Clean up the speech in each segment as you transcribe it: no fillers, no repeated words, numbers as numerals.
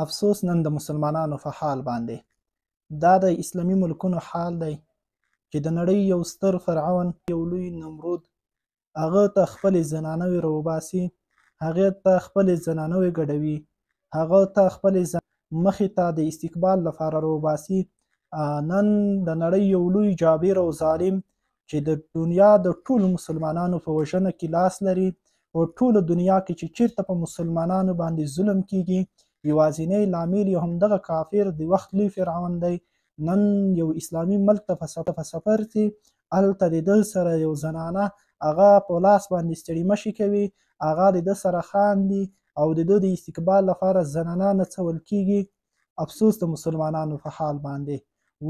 افسوس نن د مسلمانانو په حال باندې دا د اسلامي ملکونو حال دی چې د نړۍ یو ستر فرعون یو لوی نمرود هغه ته خپلې زنانوې راوباسي، هغې ته خپلې زنانوې ګډوي، هغه ته خپلې مخې ته د استقبال لپاره راوباسي. نن د نړۍ یو لوی جابر او ظالم چې د دنیا د ټولو مسلمانانو په وژنه کې لاس لري او ټوله دنیا کې چې چیرته په مسلمانانو باندې ظلم کیږي یوازینی لامل یې همدغه کافر د وخت لوی فرعون دی. نن یو اسلامي ملک ته په سفر ځي، هلته د ده سره یو زنانه هغه په لاس باندې ستړي مشي کوي، هغه د ده سره خاندي او د ده د استقبال لپاره زنانه نڅول کیږي. افسوس د مسلمانانو په حال باندې.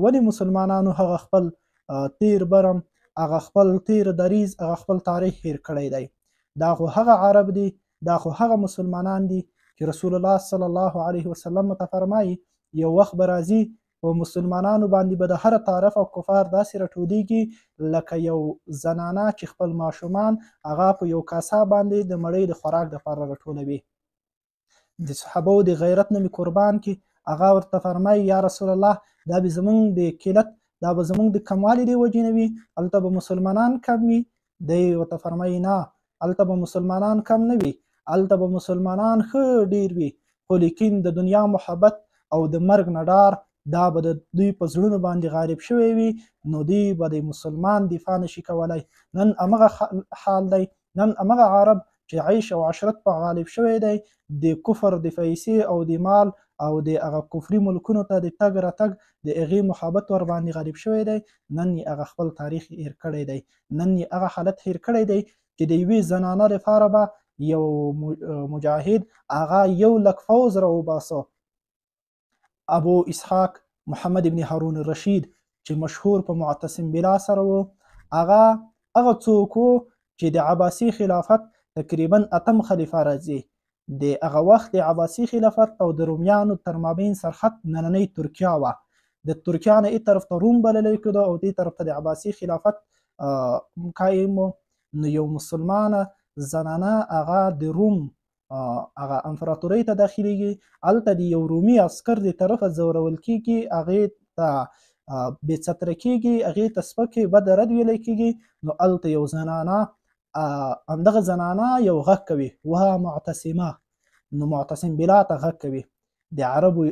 ولې مسلمانانو هغه خپل تیر برم، هغه خپل تیر دریځ، هغه خپل تاریخ هیر کړی دی؟ دا خو هغه عرب دي، دا خو هغه مسلمانان دي چې رسول الله صلی الله علیه وسلم ته فرمایي یو وخت به راځي په مسلمانانو باندې به د هر طرف او کفار داسې راټولیږي لکه یو زنانه چې خپل ماشومان هغه په یو کاسه باندې د مړۍ د خوراک دپاره راټولوي. د صحابو د غیرت نه مې قربان کي، هغه ورته فرمایي یا رسول الله دا به زمونږ د قلت، دا به زمونږ د کموالي د وجې نه وي، هلته به مسلمانان کم وي؟ دی ورته فرمایي نه، هلته به مسلمانان کم نه وي، هلته به مسلمانان ښه ډیر وي، خو لیکن د دنیا محبت او د مرګ نه ډار دا به د دوی په زړونو باندې غالب شوی وي، نو دوی به د مسلمان دفاع نشي کولی. نن همغه حال دی، نن همغه عرب چې عیش او عشرت په غالب شوی دی، د کفر د پیسې او د مال او د هغه کفري ملکونو ته د تګ راتګ د هغې محبت ور باندې غالب شوی دی. نن یې هغه خپل تاریخ هیر کړی دی، نن یې هغه حالت هیر کړی دی چې د یوې زنانه لپاره به یو مجاهد هغه 1,00,000 فوز راوباسه. ابو اسحاق محمد ابن هارون الرشید چې مشهور په معتصم بالله سره و، هغه څوک و چې د عباسي خلافت تقریبا 8م خلیفه راځي. د هغه وخت د عباسي خلافت او د رومیانو تر مابین سرحد نننۍ ترکیه وه. د ترکیه نه ای طرف ته روم بللی کېده او دې طرف ته د عباسي خلافت قایم و. نو یو مسلمانه زنانه هغه د روم هغه امپراتورۍ ته داخلیږي، هلته د یو رومي عسکر د طرفه ځورول کیږي، هغې ته بې ستره کیږي، هغې ته سپکې بد رد ویلی کیږي. نو هلته یو زنانه همدغه زنانه یو غږ کوي، وها معتصمه. نو معتصم بالله ته غږ کوي. د عربو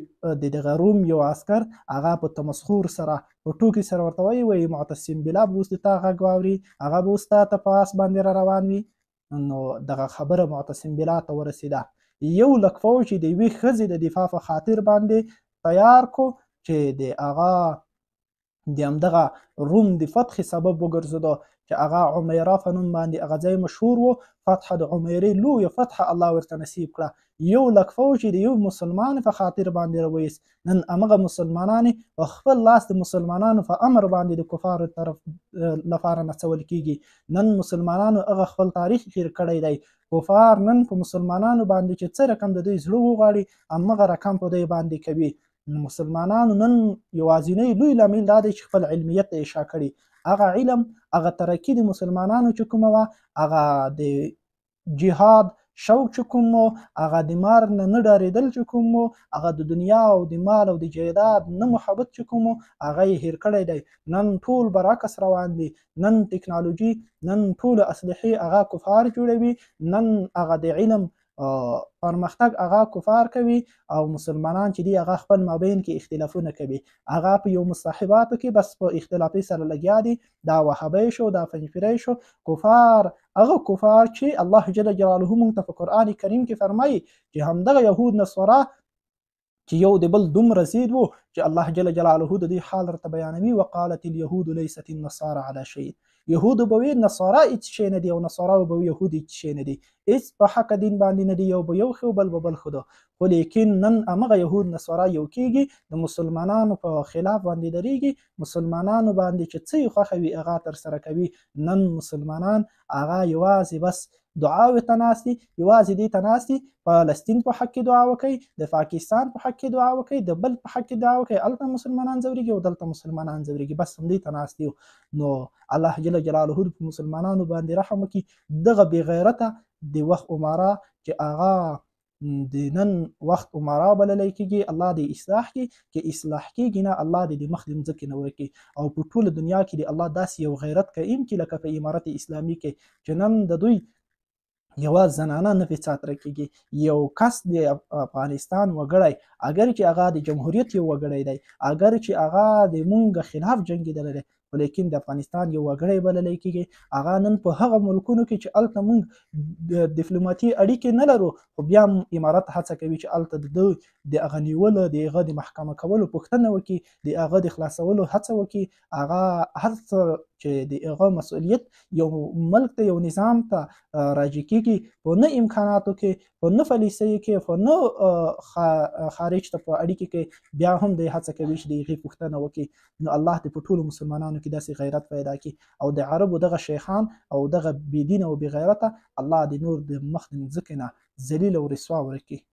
د دغه روم یو عسکر هغه په تمسخور سره په ټوکې سره ورته وایي معتصم بالله به اوس د تا غږ واوري، هغه به اوس تا ته په آس باندې را روان وي. نو دغه خبره معتصم بالله ته ورسېده. 1,00,000 فوج چې د یوې ښځې د دفاع په خاطر باندې تیار کو چې د هغه د همدغه روم د فتح سبب وګرځېده چې هغه عمیره په نوم باندې هغه ځای مشهور و. فتح د عمیرې لویه فتح الله ورته نصیب کړه. 1,00,000 فوج چې د یو مسلمان په خاطر باندې راویست. نن همغه مسلمانانې په خپل لاس د مسلمانانو په امر باندې د کفارو طرف لپاره نڅول کیږي. نن مسلمانانو هغه خپل تاریخ هیر کړی دی. کفار نن په مسلمانانو باندې چې څه رقم د دوی زړه وغواړي همغه رقم په دوی باندې کوي. مسلمانانو نن یوازینی لوی لامل دا دی چې خپل علمیت ته اشاره کړي. هغه علم، هغه ترقي د مسلمانانو چې کومه وه، هغه د جهاد شوق چې کوم و، هغه د مار نه ډارېدل چې کوم و، هغه د دنیا او د مال او د جایداد نه محبت چې کوم و، هغه یې هیر کړی دی. نن ټول برعکس روان دي. نن ټکنالوژي، نن ټول اسلحې هغه کفار جوړوي، نن هغه د علم پرمختګ هغه کفار کوي او مسلمانان چې دي هغه خپل مابین کې اختلافونه کوي. هغه په یو مصطلحاتو کې بس په اختلافي سره لګیا دي. دا وهابی شو، دا پنجپیری شو، کفار هغه کفار چې الله جل جلاله موږ ته په قرآن کریم کې فرمایي چې همدغه یهود نصارا چې یو د بل دومره ضد وو چې الله جل جلاله د دوی حال ورته بیانوي. وقالت اليهود ليست النصارى على شيء. یهودو به وي نصارا هېڅ شی نه دي او نصارا به وي یهود هېڅ شی نه دي، هېڅ په حق دین باندې نه دي، یو به یو ښه بل به بل ښه ده. خو لیکن نن همغه یهود نصارا یو کېږي، د مسلمانانو په خلاف باندې درېږي، مسلمانانو باندې چې څه یې خوښه وي هغه ترسره کوي. نن مسلمانان هغه یوازې بس دعاوې ته ناست دي، یوازې دې ته ناست دي فلسطین په حق کې دعا وکړئ، د پاکستان په حق کې دعا وکړئ، د بل په حق کې دعا وکړئ، هلته مسلمانان ځورېږي او دلته مسلمانان ځورېږي، بس همدې ته ناست یو. نو الله جل جلاله په مسلمانانو باندې رحم وکړي. دغه بې غیرته د وخت عمرا چې هغه د نن وخت عمرا بللی کېږي، الله دې اصلاح کړي. که اصلاح کېږي نه، الله دې د مخ د مځکې نه ورکړي او په ټوله دنیا کې دې الله داسې یو غیرت قایم کړي لکه په امارت اسلامي کې چې نن د دوی یوازې زنانه نه پرې څاتره کېږي. یو کس د افغانستان وګړی اگر چې هغه د جمهوریت یو وګړی دی، اگر چې هغه د مونږ خلاف جنګېدلی دی، خو لیکن د افغانستان یو وګړی بللی کېږي. هغه نن په هغه ملکونو کې چې هلته مونږ د ډیپلوماتي اړیکې نه لرو، خو بیا هم امارت هڅه کوي چې هلته د دوی د هغه نیولو، د هغه د محکمه کولو پوښتنه وکړي، د هغه د خلاصولو هڅه وکړي. هغه هر څه چې د هغه مسؤلیت یو ملک ته، یو نظام ته راجع کېږي، په نه امکاناتو کې، په نه پالیسیو کې، په نه خارج ته په اړیکې کې، بیا هم دی هڅه کوي چې د هغې پوښتنه وکړي. نو الله دې په ټولو مسلمانانو کې داسې غیرت پیدا کړي او د عربو دغه شیخان او دغه بېدینه او بېغیرته الله دې نور د مخ د مځکې نه ذلیل او رسوا ورکړي.